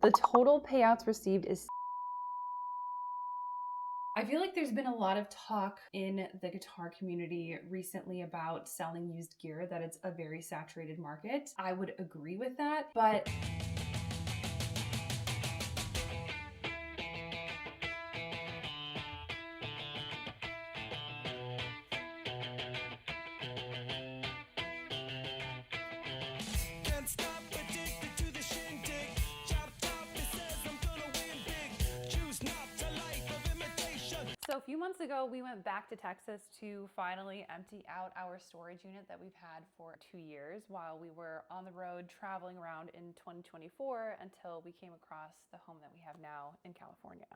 The total payouts received is... I feel like there's been a lot of talk in the guitar community recently about selling used gear, that it's a very saturated market. I would agree with that, but So a few months ago, we went back to Texas to finally empty out our storage unit that we've had for 2 years while we were on the road traveling around in 2024 until we came across the home that we have now in California.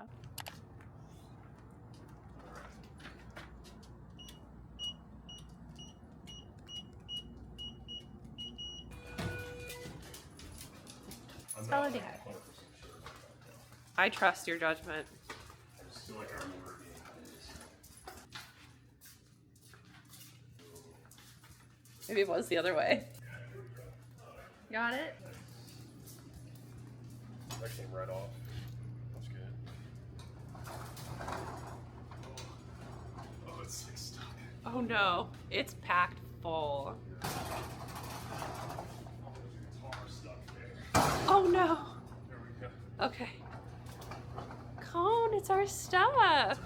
I'm Tell not her like dad. 100% sure about that though. I trust your judgment. I just feel like I remember it being his. Maybe it was the other way. Yeah, here we go. Got it? That came right off. That's good. Oh, it's like stuck. Oh no, it's packed full. There's a guitar stuck there. Oh no. There we go. Okay. Cone, it's our stuff.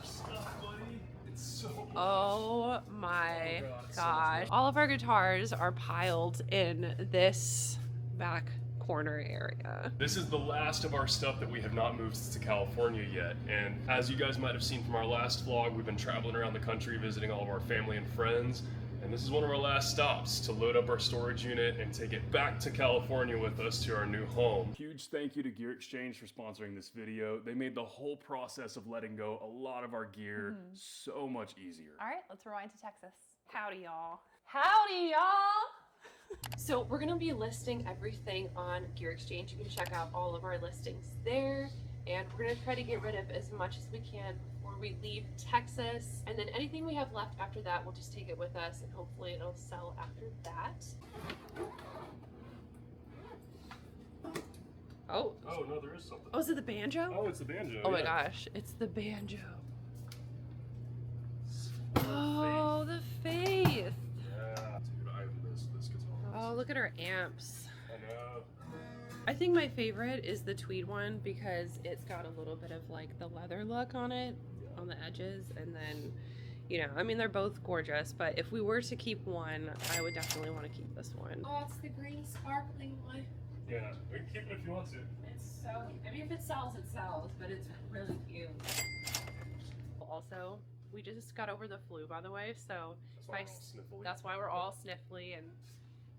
Stuff, buddy. It's so. Oh my God, it's so gosh. much. All of our guitars are piled in this back corner area. This is the last of our stuff that we have not moved to California yet. And as you guys might have seen from our last vlog, we've been traveling around the country visiting all of our family and friends. And this is one of our last stops to load up our storage unit and take it back to California with us to our new home. Huge thank you to Gear Exchange for sponsoring this video. They made the whole process of letting go a lot of our gear so much easier. All right, let's rewind to Texas. Howdy, y'all. Howdy, y'all. So we're gonna be listing everything on Gear Exchange. You can check out all of our listings there. And we're gonna try to get rid of as much as we can before we leave Texas. And then anything we have left after that, we'll just take it with us and hopefully it'll sell after that. Oh. Oh, no, there is something. Oh, is it the banjo? Oh, it's the banjo. Oh my yeah. gosh, it's the banjo. Oh, the faith. Yeah, dude, I miss this guitar. Oh, look at our amps. I know. I think my favorite is the tweed one because it's got a little bit of like the leather look on it, on the edges, and then, you know, I mean, they're both gorgeous, but if we were to keep one, I would definitely want to keep this one. oh, it's the green sparkling one. Yeah, we can keep it if you want to. It's so, I mean, if it sells, but it's really cute. Also, we just got over the flu, by the way, so That's why I'm all sniffly. that's why we're all sniffly,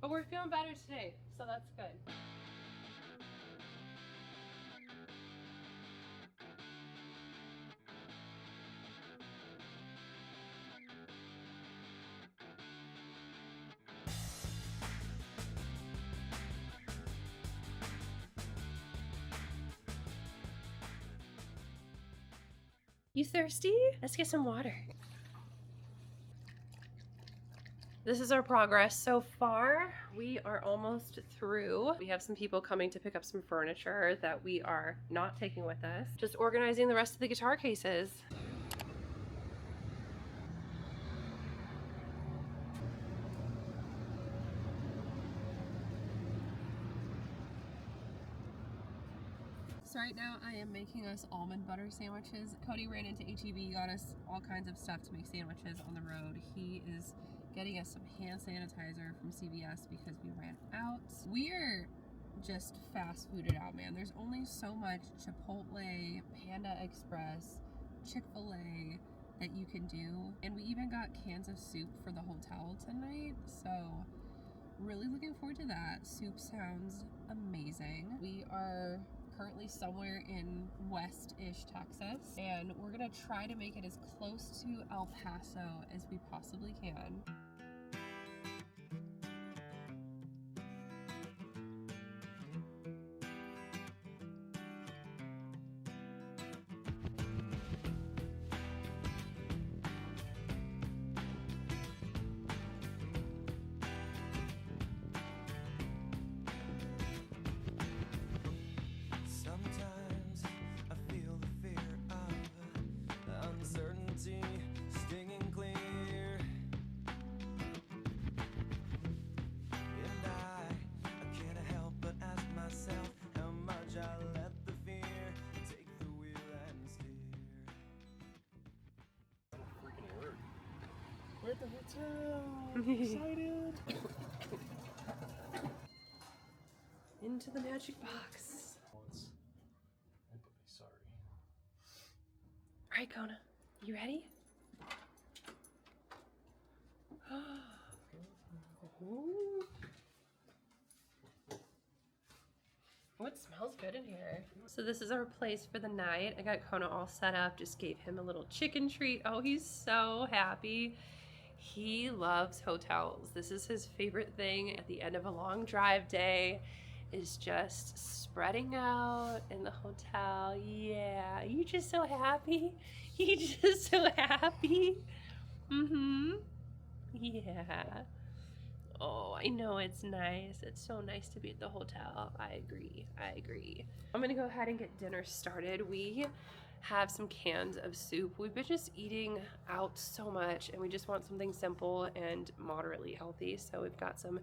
but we're feeling better today, so that's good. You thirsty? Let's get some water. This is our progress so far. We are almost through. We have some people coming to pick up some furniture that we are not taking with us. Just organizing the rest of the guitar cases. So right now I am making us almond butter sandwiches. Cody ran into HEB, got us all kinds of stuff to make sandwiches on the road. He is getting us some hand sanitizer from CVS because we ran out. We're just fast fooded out, man. There's only so much Chipotle, Panda Express, Chick-fil-A that you can do. And we even got cans of soup for the hotel tonight. So really looking forward to that. Soup sounds amazing. We are currently somewhere in west-ish Texas, and we're gonna try to make it as close to El Paso as we possibly can. We're at the hotel. I'm excited. Into the magic box. Hey, buddy, sorry. All right, Kona, you ready? Oh, it smells good in here. So this is our place for the night. I got Kona all set up, just gave him a little chicken treat. Oh, he's so happy. He loves hotels. This is his favorite thing at the end of a long drive day, is just spreading out in the hotel. Yeah, you just so happy. You just so happy. Mm-hmm. Yeah. Oh, I know it's nice. It's so nice to be at the hotel. I agree. I agree. I'm gonna go ahead and get dinner started. We have some cans of soup. We've been just eating out so much and we just want something simple and moderately healthy. So we've got some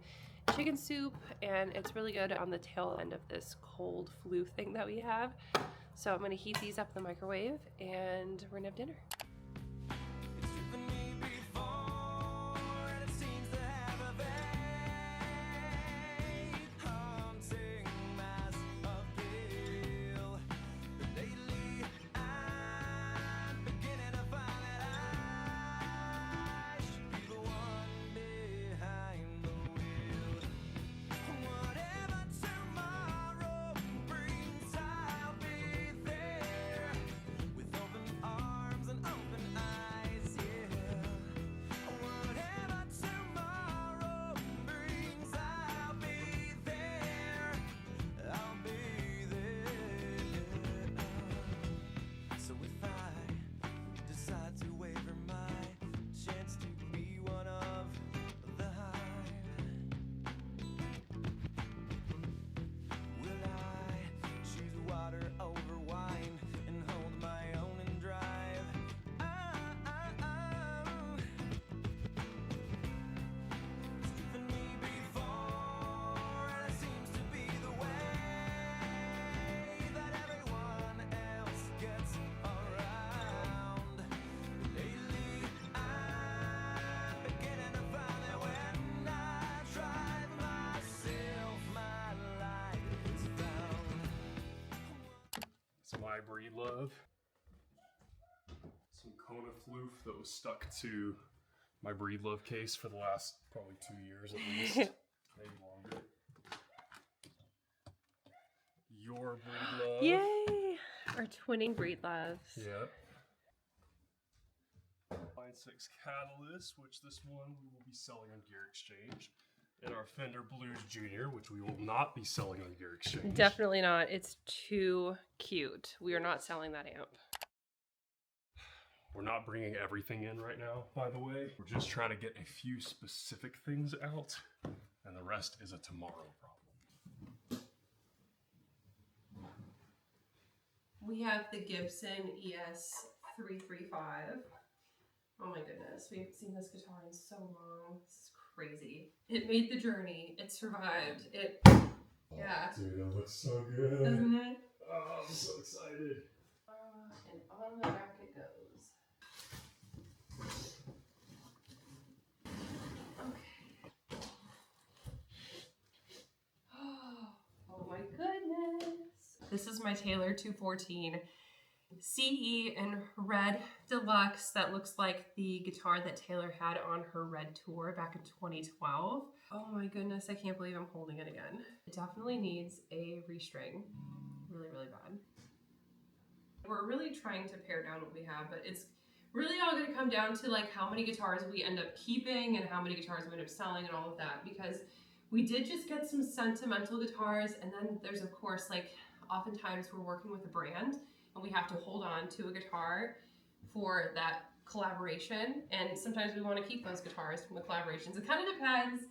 chicken soup and it's really good on the tail end of this cold flu thing that we have. So I'm gonna heat these up in the microwave and we're gonna have dinner. My breed love. Some Kona floof that was stuck to my breed love case for the last probably 2 years at least, maybe longer. Your breed love. Yay! Our twinning breed loves. Yep. Line 6 Catalyst, which this one we will be selling on Gear Exchange. And our Fender Blues Junior, which we will not be selling on Gear Exchange. Definitely not. It's too cute. We are not selling that amp. We're not bringing everything in right now, by the way. We're just trying to get a few specific things out, and the rest is a tomorrow problem. We have the Gibson ES335. Oh my goodness, we haven't seen this guitar in so long. This is crazy. It made the journey. It survived. Yeah. Dude, that looks so good. Doesn't it? Oh, I'm so excited. And on the rack it goes. Okay. Oh my goodness. This is my Taylor 214 CE in red deluxe. That looks like the guitar that Taylor had on her red tour back in 2012. Oh my goodness, I can't believe I'm holding it again. It definitely needs a restring. Really, really bad. We're really trying to pare down what we have, but it's really all going to come down to like how many guitars we end up keeping and how many guitars we end up selling and all of that, because we did just get some sentimental guitars, and then there's of course like oftentimes we're working with a brand and we have to hold on to a guitar for that collaboration, and sometimes we want to keep those guitars from the collaborations. It kind of depends,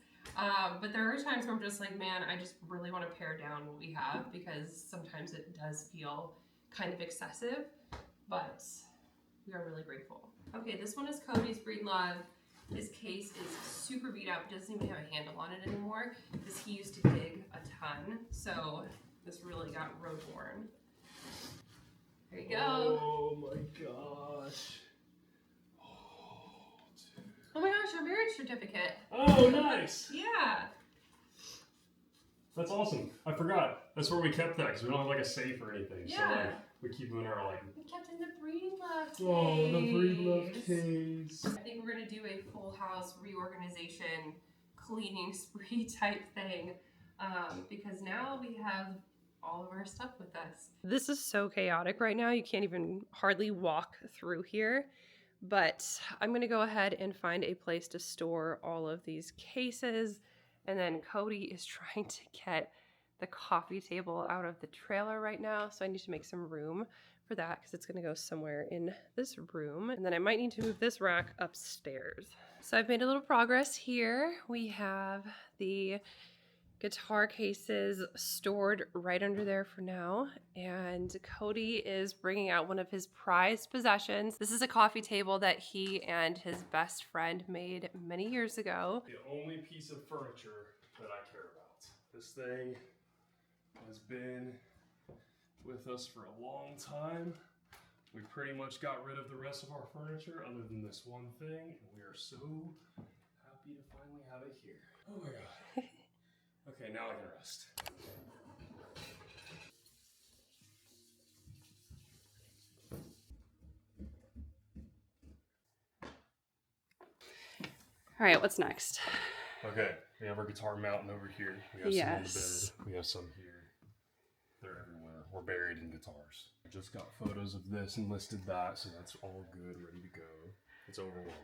but there are times where I'm just like, man, I just really want to pare down what we have, because sometimes it does feel kind of excessive, but we are really grateful. Okay, this one is Cody's Breedlove. His case is super beat up, doesn't even have a handle on it anymore, because he used to gig a ton, so this really got road worn. There you go. Oh my gosh. Oh, dude. Oh my gosh, your marriage certificate. Oh, nice. Yeah. That's awesome. I forgot. That's where we kept that because we don't have like a safe or anything. Yeah. So like we keep them in our like. We kept in the breed love case. Oh, the breed love case. I think we're gonna do a full house reorganization, cleaning spree type thing, because now we have all of our stuff with us. This is so chaotic right now. You can't even hardly walk through here. But I'm gonna go ahead and find a place to store all of these cases. And then Cody is trying to get the coffee table out of the trailer right now. So I need to make some room for that because it's gonna go somewhere in this room. And then I might need to move this rack upstairs. So I've made a little progress here. We have the guitar cases stored right under there for now, and Cody is bringing out one of his prized possessions. This is a coffee table that he and his best friend made many years ago. The only piece of furniture that I care about. This thing has been with us for a long time. We pretty much got rid of the rest of our furniture other than this one thing, and we are so happy to finally have it here. Oh my god. Okay, now I can rest. All right, what's next? Okay, we have our guitar mountain over here. We have some on the bed. We have some here. They're everywhere. We're buried in guitars. I just got photos of this and listed that, so that's all good, ready to go. It's overwhelming.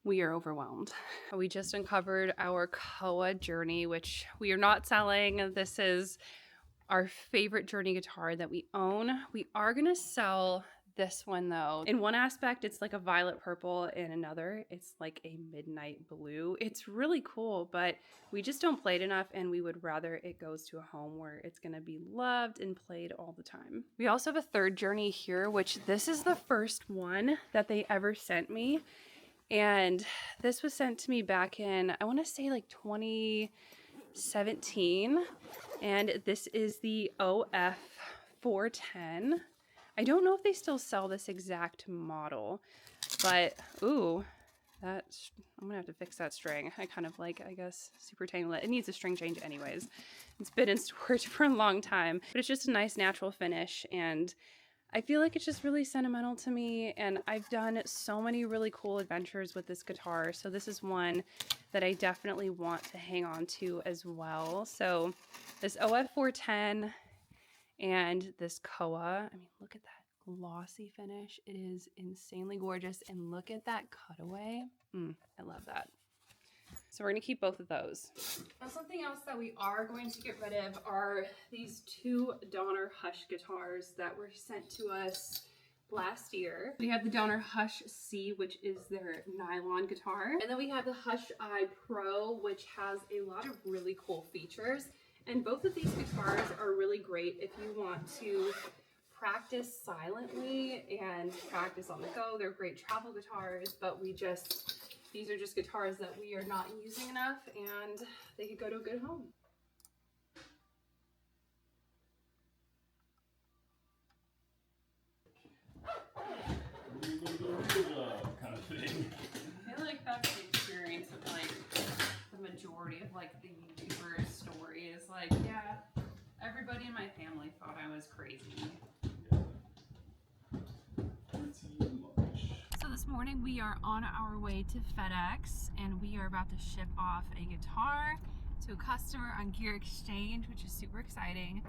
We are overwhelmed. We just uncovered our Koa Journey, which we are not selling. This is our favorite Journey guitar that we own. We are gonna sell this one though. In one aspect, it's like a violet purple. In another, it's like a midnight blue. It's really cool, but we just don't play it enough, and we would rather it goes to a home where it's gonna be loved and played all the time. We also have a third Journey here, which this is the first one that they ever sent me. And this was sent to me back in, I want to say like 2017. And this is the OF 410. I don't know if they still sell this exact model, but ooh, I'm gonna have to fix that string. I kind of like, I guess, super tangle it. It needs a string change anyways. It's been in storage for a long time, but it's just a nice natural finish, and I feel like it's just really sentimental to me, and I've done so many really cool adventures with this guitar, so this is one that I definitely want to hang on to as well. So this OF 410 and this Koa, I mean, look at that glossy finish. It is insanely gorgeous, and look at that cutaway. I love that. So we're going to keep both of those. Now, something else that we are going to get rid of are these two Donner Hush guitars that were sent to us last year. We have the Donner Hush C, which is their nylon guitar. And then we have the Hush I Pro, which has a lot of really cool features. And both of these guitars are really great if you want to practice silently and practice on the go. They're great travel guitars, but these are just guitars that we are not using enough, and they could go to a good home. Kind of thing. I feel like that's the experience of like the majority of like the YouTuber stories. Like, yeah, everybody in my family thought I was crazy. So this morning we are on our way to FedEx, and we are about to ship off a guitar to a customer on Gear Exchange, which is super exciting.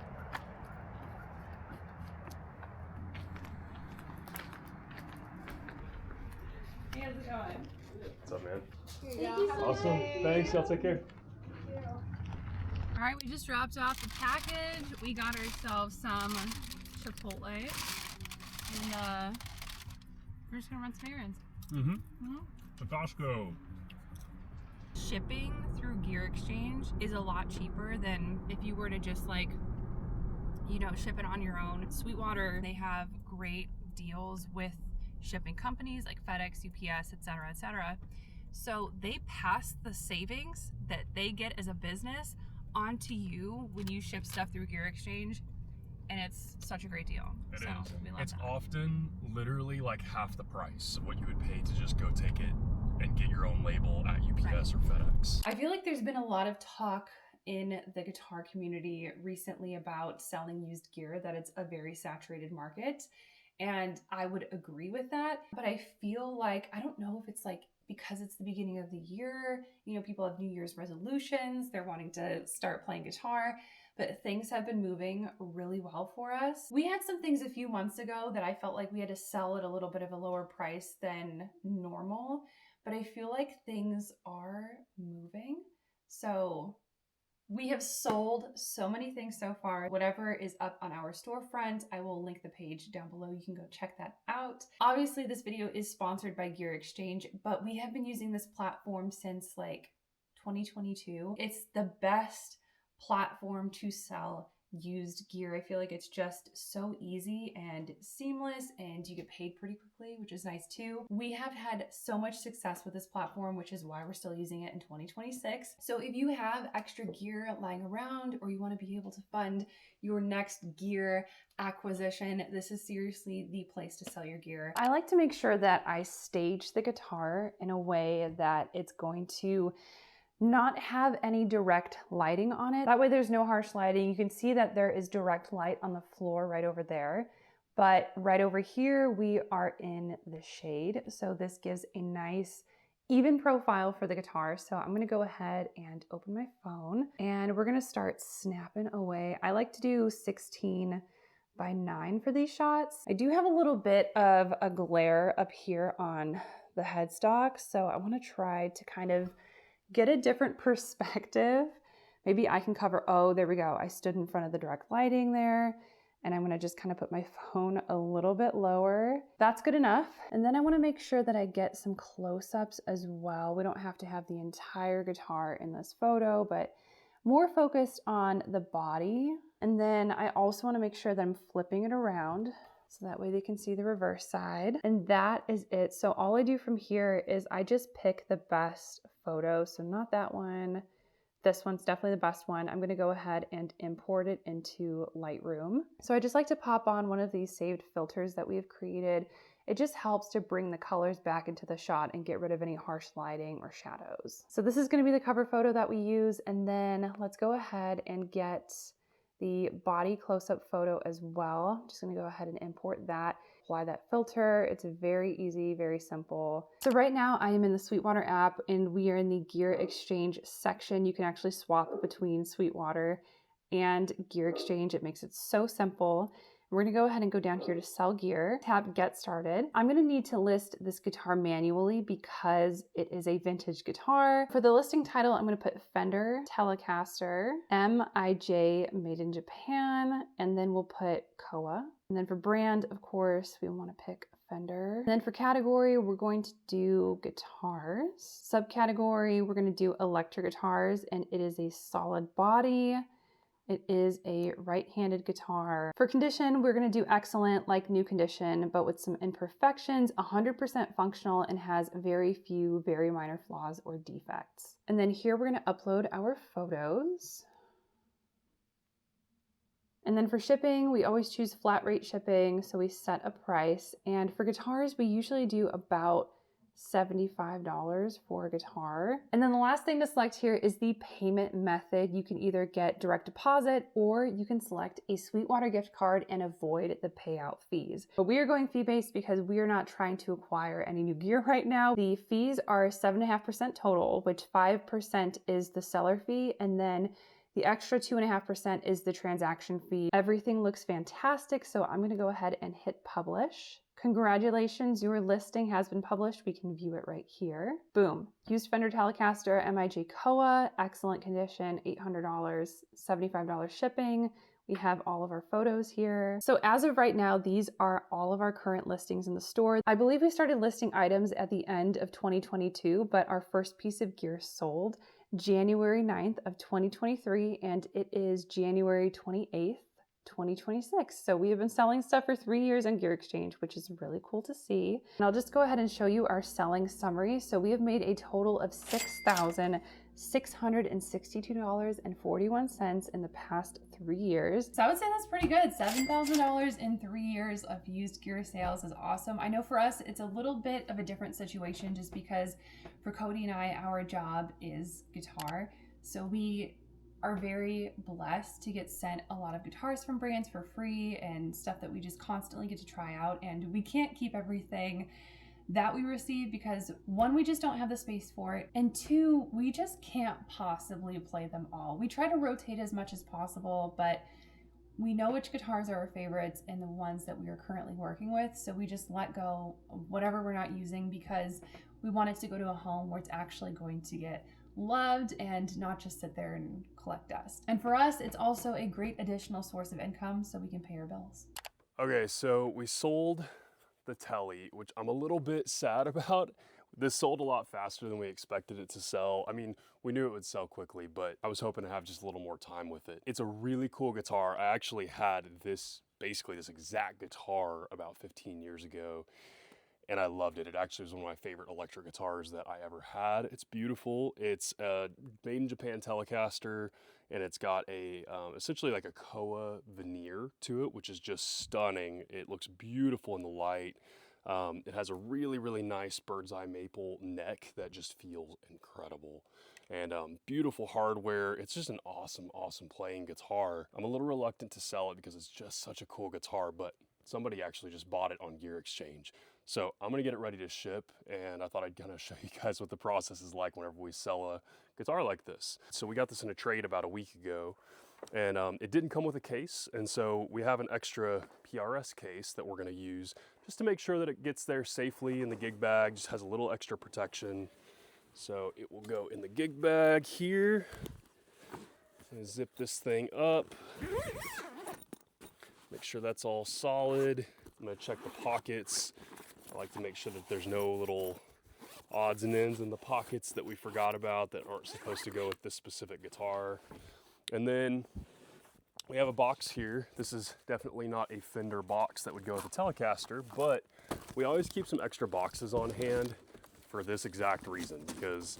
Hey, how's it going? What's up, man? Thank you so Awesome. much. Thanks. Y'all take care. All right, we just dropped off the package. We got ourselves some Chipotle, and we're just gonna run some errands. The Costco. Shipping through Gear Exchange is a lot cheaper than if you were to just like, you know, ship it on your own. Sweetwater, they have great deals with shipping companies like FedEx, UPS, etc., etc. So they pass the savings that they get as a business onto you when you ship stuff through Gear Exchange, and it's such a great deal. It so is. we love It's that. often literally like half the price of what you would pay to just go take it and get your own label at UPS or FedEx. I feel like there's been a lot of talk in the guitar community recently about selling used gear, that it's a very saturated market. And I would agree with that. But I feel like, I don't know if it's like because it's the beginning of the year, you know, people have New Year's resolutions, they're wanting to start playing guitar, but things have been moving really well for us. We had some things a few months ago that I felt like we had to sell at a little bit of a lower price than normal, but I feel like things are moving. So we have sold so many things so far. Whatever is up on our storefront, I will link the page down below. You can go check that out. Obviously, this video is sponsored by Gear Exchange, but we have been using this platform since like 2022. It's the best platform to sell used gear. I feel like it's just so easy and seamless, and you get paid pretty quickly, which is nice too. We have had so much success with this platform, which is why we're still using it in 2026. So if you have extra gear lying around, or you want to be able to fund your next gear acquisition, this is seriously the place to sell your gear. I like to make sure that I stage the guitar in a way that it's going to not have any direct lighting on it. That way there's no harsh lighting. You can see that there is direct light on the floor right over there, but right over here we are in the shade. So this gives a nice even profile for the guitar. So I'm gonna go ahead and open my phone and we're gonna start snapping away. I like to do 16:9 for these shots. I do have a little bit of a glare up here on the headstock, so I wanna try to kind of get a different perspective. Maybe I can cover, oh, there we go. I stood in front of the direct lighting there, and I'm gonna just kind of put my phone a little bit lower. That's good enough. And then I wanna make sure that I get some close-ups as well. We don't have to have the entire guitar in this photo, but more focused on the body. And then I also wanna make sure that I'm flipping it around, so that way they can see the reverse side. And that is it. So all I do from here is I just pick the best photo. So not that one. This one's definitely the best one. I'm gonna go ahead and import it into Lightroom. So I just like to pop on one of these saved filters that we have created. It just helps to bring the colors back into the shot and get rid of any harsh lighting or shadows. So this is gonna be the cover photo that we use. And then let's go ahead and get the body close-up photo as well. I'm just gonna go ahead and import that, apply that filter. It's very easy, very simple. So right now I am in the Sweetwater app and we are in the Gear Exchange section. You can actually swap between Sweetwater and Gear Exchange. It makes it so simple. We're gonna go ahead and go down here to sell gear, tap get started. I'm gonna need to list this guitar manually because it is a vintage guitar. For the listing title, I'm gonna put Fender Telecaster, MIJ made in Japan, and then we'll put Koa. And then for brand, of course, we wanna pick Fender. And then for category, we're going to do guitars. Subcategory, we're gonna do electric guitars, and it is a solid body. It is a right-handed guitar. For condition, we're gonna do excellent, like new condition, but with some imperfections, 100% functional, and has very few, very minor flaws or defects. And then here we're gonna upload our photos. And then for shipping, we always choose flat rate shipping, so we set a price. And for guitars, we usually do about $75 for a guitar. And then the last thing to select here is the payment method. You can either get direct deposit or you can select a Sweetwater gift card and avoid the payout fees. But we are going fee-based because we are not trying to acquire any new gear right now. The fees are 7.5% total, which 5% is the seller fee, and then the extra 2.5% is the transaction fee. Everything looks fantastic, so I'm gonna go ahead and hit publish. Congratulations, your listing has been published. We can view it right here. Boom. Used Fender Telecaster, MIJ Koa, excellent condition, $800, $75 shipping. We have all of our photos here. So as of right now, these are all of our current listings in the store. I believe we started listing items at the end of 2022, but our first piece of gear sold January 9th of 2023, and it is January 28th. 2026. So we have been selling stuff for 3 years on Gear Exchange, which is really cool to see. And I'll just go ahead and show you our selling summary. So we have made a total of $662.41 in the past 3 years. So I would say that's pretty good. $7,000 in 3 years of used gear sales is awesome. I know for us, it's a little bit of a different situation just because for Cody and I, our job is guitar. So we are very blessed to get sent a lot of guitars from brands for free and stuff that we just constantly get to try out. And we can't keep everything that we receive because one, we just don't have the space for it, and two, we just can't possibly play them all. We try to rotate as much as possible, but we know which guitars are our favorites and the ones that we are currently working with, so we just let go of whatever we're not using because we want it to go to a home where it's actually going to get loved and not just sit there and collect dust. And for us, it's also a great additional source of income so we can pay our bills. Okay, so we sold the telly, which I'm a little bit sad about. This sold a lot faster than we expected it to sell. I mean, we knew it would sell quickly, but I was hoping to have just a little more time with it. It's a really cool guitar. I actually had basically this exact guitar about 15 years ago, and I loved it. It actually was one of my favorite electric guitars that I ever had. It's beautiful. It's a made in Japan Telecaster, and it's got a essentially like a koa veneer to it, which is just stunning. It looks beautiful in the light. It has a really, really nice bird's eye maple neck that just feels incredible. And beautiful hardware. It's just an awesome, awesome playing guitar. I'm a little reluctant to sell it because it's just such a cool guitar, but somebody actually just bought it on Gear Exchange. So I'm gonna get it ready to ship, and I thought I'd kind of show you guys what the process is like whenever we sell a guitar like this. So we got this in a trade about a week ago, and it didn't come with a case, and so we have an extra PRS case that we're gonna use just to make sure that it gets there safely in the gig bag, just has a little extra protection. So it will go in the gig bag here. And zip this thing up. Make sure that's all solid. I'm gonna check the pockets. I like to make sure that there's no little odds and ends in the pockets that we forgot about that aren't supposed to go with this specific guitar. And then we have a box here. This is definitely not a Fender box that would go with a Telecaster, but we always keep some extra boxes on hand for this exact reason, because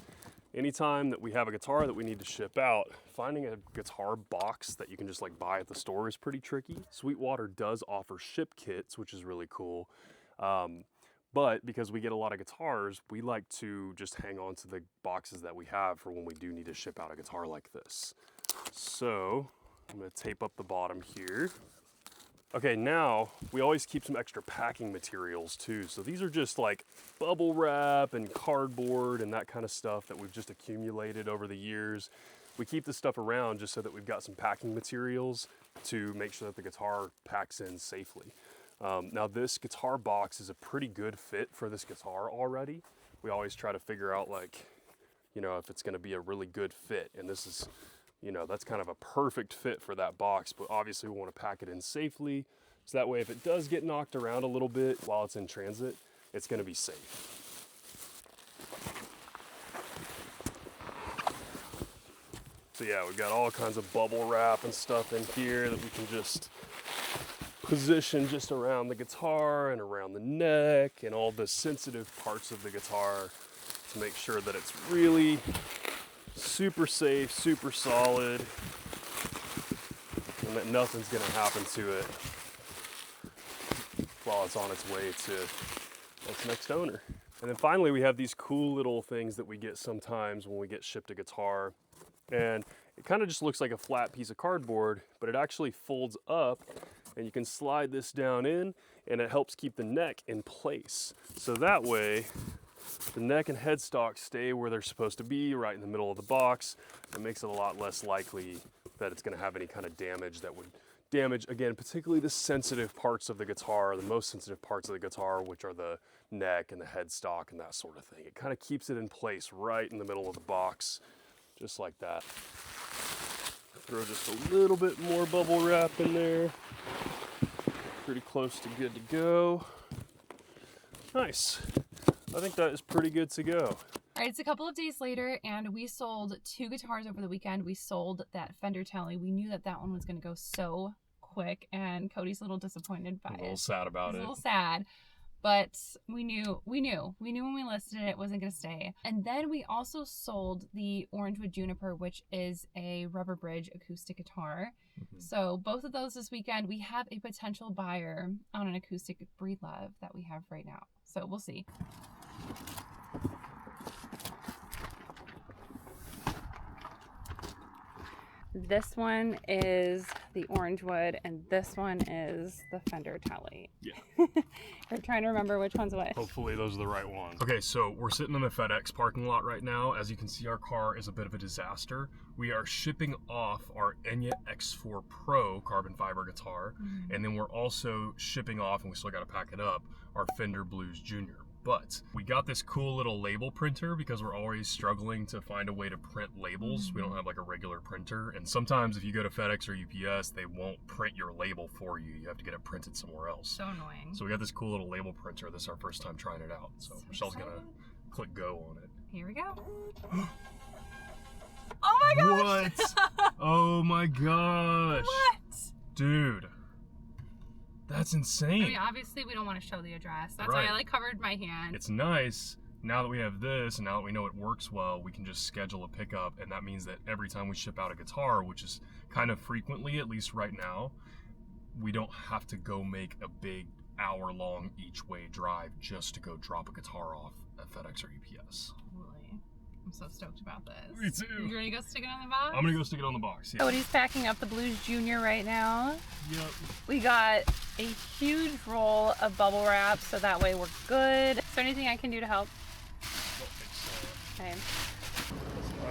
anytime that we have a guitar that we need to ship out, finding a guitar box that you can just like buy at the store is pretty tricky. Sweetwater does offer ship kits, which is really cool. But because we get a lot of guitars, we like to just hang on to the boxes that we have for when we do need to ship out a guitar like this. So I'm gonna tape up the bottom here. Okay, now we always keep some extra packing materials too. So these are just like bubble wrap and cardboard and that kind of stuff that we've just accumulated over the years. We keep this stuff around just so that we've got some packing materials to make sure that the guitar packs in safely. Now this guitar box is a pretty good fit for this guitar already. We always try to figure out like, you know, if it's gonna be a really good fit, and this is, you know, that's kind of a perfect fit for that box, but obviously we want to pack it in safely, so that way if it does get knocked around a little bit while it's in transit, it's going to be safe. So yeah, we've got all kinds of bubble wrap and stuff in here that we can just position just around the guitar and around the neck and all the sensitive parts of the guitar to make sure that it's really super safe, super solid, and that nothing's gonna happen to it while it's on its way to its next owner. And then finally, we have these cool little things that we get sometimes when we get shipped a guitar. And it kind of just looks like a flat piece of cardboard, but it actually folds up, and you can slide this down in, and it helps keep the neck in place. So that way, the neck and headstock stay where they're supposed to be, right in the middle of the box. It makes it a lot less likely that it's gonna have any kind of damage that would damage, again, particularly the sensitive parts of the guitar, the most sensitive parts of the guitar, which are the neck and the headstock and that sort of thing. It kind of keeps it in place right in the middle of the box, just like that. Throw just a little bit more bubble wrap in there. Pretty close to good to go. Nice. I think that is pretty good to go. All right, it's a couple of days later, and we sold 2 guitars over the weekend. We sold that Fender Telly. We knew that that one was going to go so quick, and Cody's a little disappointed by it. A little sad about it. He's a little sad. but we knew when we listed it wasn't going to stay. And then we also sold the Orangewood Juniper, which is a rubber bridge acoustic guitar. So both of those this weekend. We have a potential buyer on an acoustic Breed Love that we have right now. So we'll see. This one is the Orangewood, and this one is the Fender Tele. Yeah. We're trying to remember which one's which. Hopefully those are the right ones. Okay, so we're sitting in the FedEx parking lot right now. As you can see, our car is a bit of a disaster. We are shipping off our Enya X4 Pro carbon fiber guitar, and then we're also shipping off, and we still got to pack it up, our Fender Blues Junior. But we got this cool little label printer because we're always struggling to find a way to print labels. We don't have like a regular printer. And sometimes if you go to FedEx or UPS, they won't print your label for you. You have to get it printed somewhere else. So annoying. So we got this cool little label printer. This is our first time trying it out. So Michelle's gonna click go on it. Here we go. Oh my gosh! What? Oh my gosh! What? Dude. That's insane. I mean, obviously we don't want to show the address. That's why I like covered my hand. It's nice. Now that we have this, and now that we know it works well, we can just schedule a pickup, and that means that every time we ship out a guitar, which is kind of frequently, at least right now, we don't have to go make a big hour-long each-way drive just to go drop a guitar off at FedEx or UPS. Totally. I'm so stoked about this. Me too. You ready to go stick it on the box? I'm gonna go stick it on the box, yeah. Cody's packing up the Blues Junior right now. Yep. We got a huge roll of bubble wrap, so that way we're good. Is there anything I can do to help? Don't think so. Okay.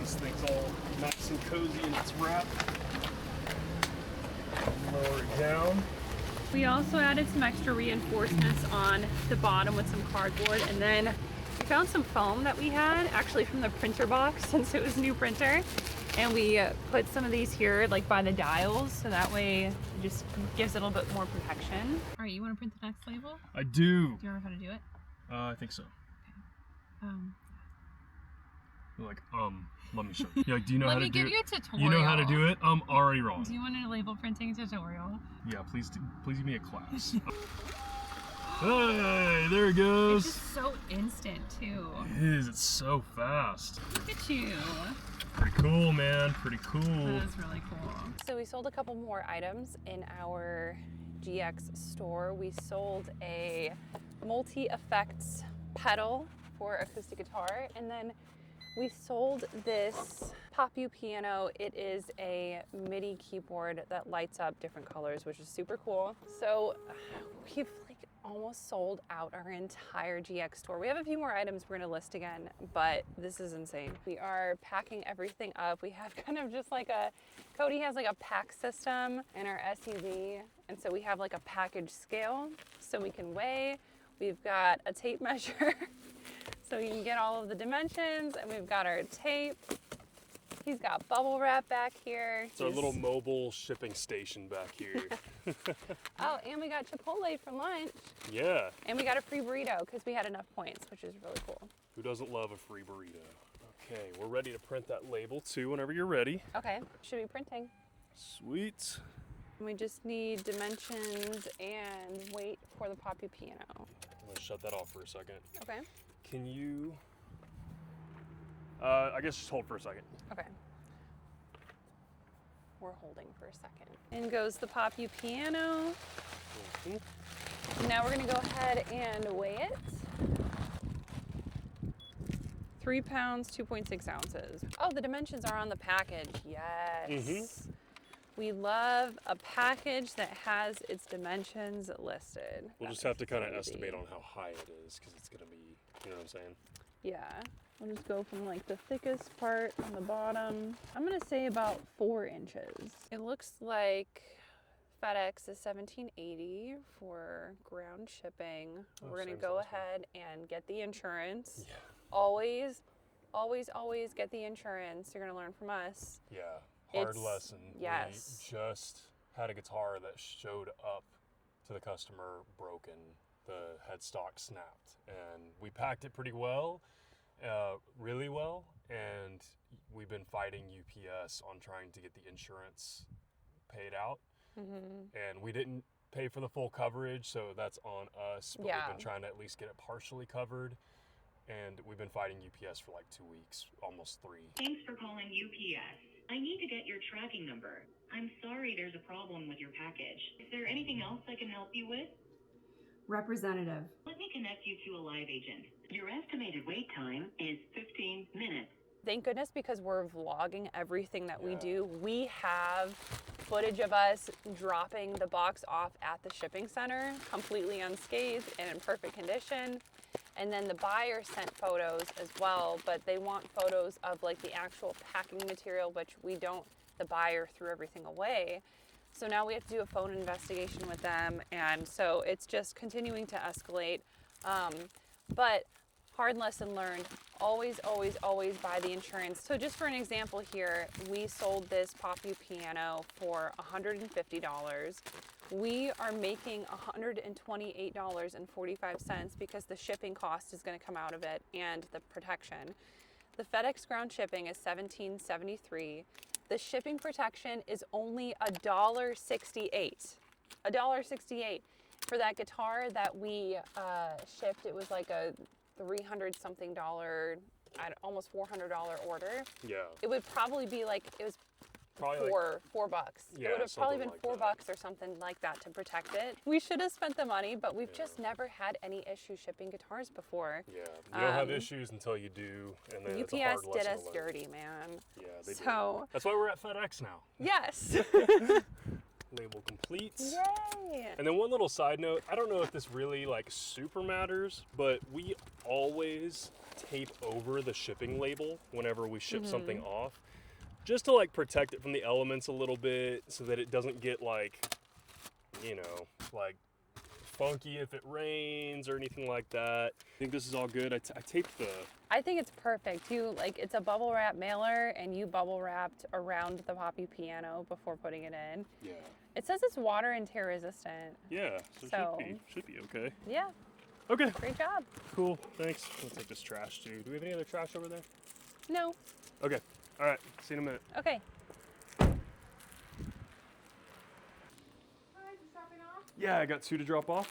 This thing's all nice and cozy in its wrap. Lower it down. We also added some extra reinforcements on the bottom with some cardboard, and then we found some foam that we had actually from the printer box since it was a new printer, and we put some of these here like by the dials, so that way it just gives it a little bit more protection. All right, you want to print the next label? I do. Do you remember how to do it? I think so. Okay. You're like, let me show you. You're like, do you know how to do it? Let me give you a tutorial. You know how to do it? I'm already wrong. Do you want a label printing tutorial? Yeah, please give me a class. Hey, there it goes. It's just so instant too. It is, it's so fast. Look at you. Pretty cool, man, pretty cool. That is really cool. So we sold a couple more items in our GX store. We sold a multi-effects pedal for acoustic guitar, and then we sold this Pop U piano. It is a MIDI keyboard that lights up different colors, which is super cool. So we've almost sold out our entire GX store. We have a few more items we're gonna list again, but this is insane. We are packing everything up. We have kind of just like Cody has like a pack system in our SUV, and so we have like a package scale so we can weigh. We've got a tape measure so you can get all of the dimensions, and we've got our tape. He's got bubble wrap back here. It's our little mobile shipping station back here. Oh, and we got Chipotle for lunch. Yeah. And we got a free burrito because we had enough points, which is really cool. Who doesn't love a free burrito? Okay, we're ready to print that label too whenever you're ready. Okay, should be printing. Sweet. We just need dimensions and weight for the Pop U piano. I'm gonna shut that off for a second. Okay. Can you, I guess just hold for a second. Okay. We're holding for a second. In goes the Pop U piano. Now we're gonna go ahead and weigh it. 3 pounds, 2.6 ounces. Oh, the dimensions are on the package. Yes. We love a package that has its dimensions listed. We'll just have to kind of estimate on how high it is because it's gonna be, you know what I'm saying? Yeah. We'll just go from like the thickest part on the bottom. I'm gonna say about 4 inches. It looks like FedEx is $17.80 for ground shipping. We're gonna go ahead and get the insurance. Yeah. Always, always, always get the insurance. You're gonna learn from us. Yeah, hard It's- lesson. yes. We just had a guitar that showed up to the customer broken. The headstock snapped, and we packed it pretty well, really well, and we've been fighting UPS on trying to get the insurance paid out, and we didn't pay for the full coverage, so that's on us. But Yeah. we've been trying to at least get it partially covered. And we've been fighting UPS for like 2 weeks, almost 3. Thanks for calling UPS. I need to get your tracking number. I'm sorry there's a problem with your package. Is there anything else I can help you with? Representative. Let me connect you to a live agent. Your estimated wait time is 15 minutes. Thank goodness, because we're vlogging everything that we do. We have footage of us dropping the box off at the shipping center, completely unscathed and in perfect condition. And then the buyer sent photos as well, but they want photos of like the actual packing material, which we don't, the buyer threw everything away. So now we have to do a phone investigation with them. And so it's just continuing to escalate. But hard lesson learned, always, always, always buy the insurance. So just for an example here, we sold this Popu piano for $150. We are making $128.45 because the shipping cost is going to come out of it and the protection. The FedEx ground shipping is $17.73. The shipping protection is only $1.68. $1.68. For that guitar that we shipped, it was like a $300-something, almost $400 order. Yeah. It would probably be like, it was Probably $4. Yeah, It would have probably been something like $4 or something like that to protect it. We should have spent the money, but we've just never had any issue shipping guitars before. Yeah, you don't have issues until you do, and then it's a hard UPS did lesson us to learn. dirty, man. Yeah, they did. So, That's why we're at FedEx now. yes. Label complete. Yay. And then one little side note, I don't know if this really like super matters, but we always tape over the shipping label whenever we ship something off, just to like protect it from the elements a little bit so that it doesn't get like, you know, like funky if it rains or anything like that. I think this is all good. I taped the... I think it's perfect. It's a bubble wrap mailer, and you bubble wrapped around the Popu piano before putting it in. Yeah. It says it's water and tear resistant. Yeah, so it should be okay. Yeah, Okay, great job. cool, thanks. We'll take this trash too. Do we have any other trash over there? No. Okay, all right, see you in a minute. Okay. Yeah, I got 2 to drop off.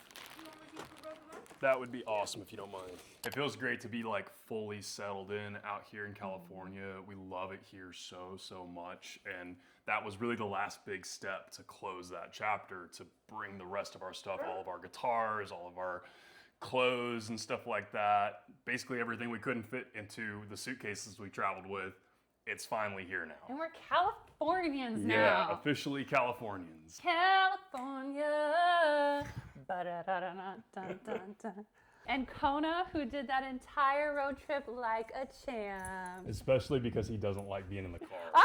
That would be awesome if you don't mind. It feels great to be like fully settled in out here in California. We love it here so much. And that was really the last big step to close that chapter, to bring the rest of our stuff, all of our guitars, all of our clothes and stuff like that. Basically everything we couldn't fit into the suitcases we traveled with. It's finally here now. And we're Californians now. Yeah, officially Californians. California. Ba-da-da-da-da-dun-dun-dun. And Kona, who did that entire road trip like a champ. Especially because he doesn't like being in the car.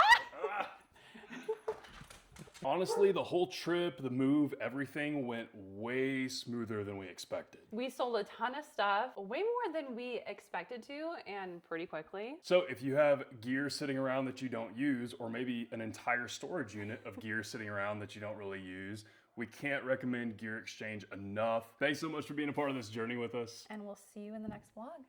Honestly, the whole trip, the move, everything went way smoother than we expected. We sold a ton of stuff, way more than we expected to, and pretty quickly. So if you have gear sitting around that you don't use, or maybe an entire storage unit of gear sitting around that you don't really use, we can't recommend Gear Exchange enough. Thanks so much for being a part of this journey with us. And we'll see you in the next vlog.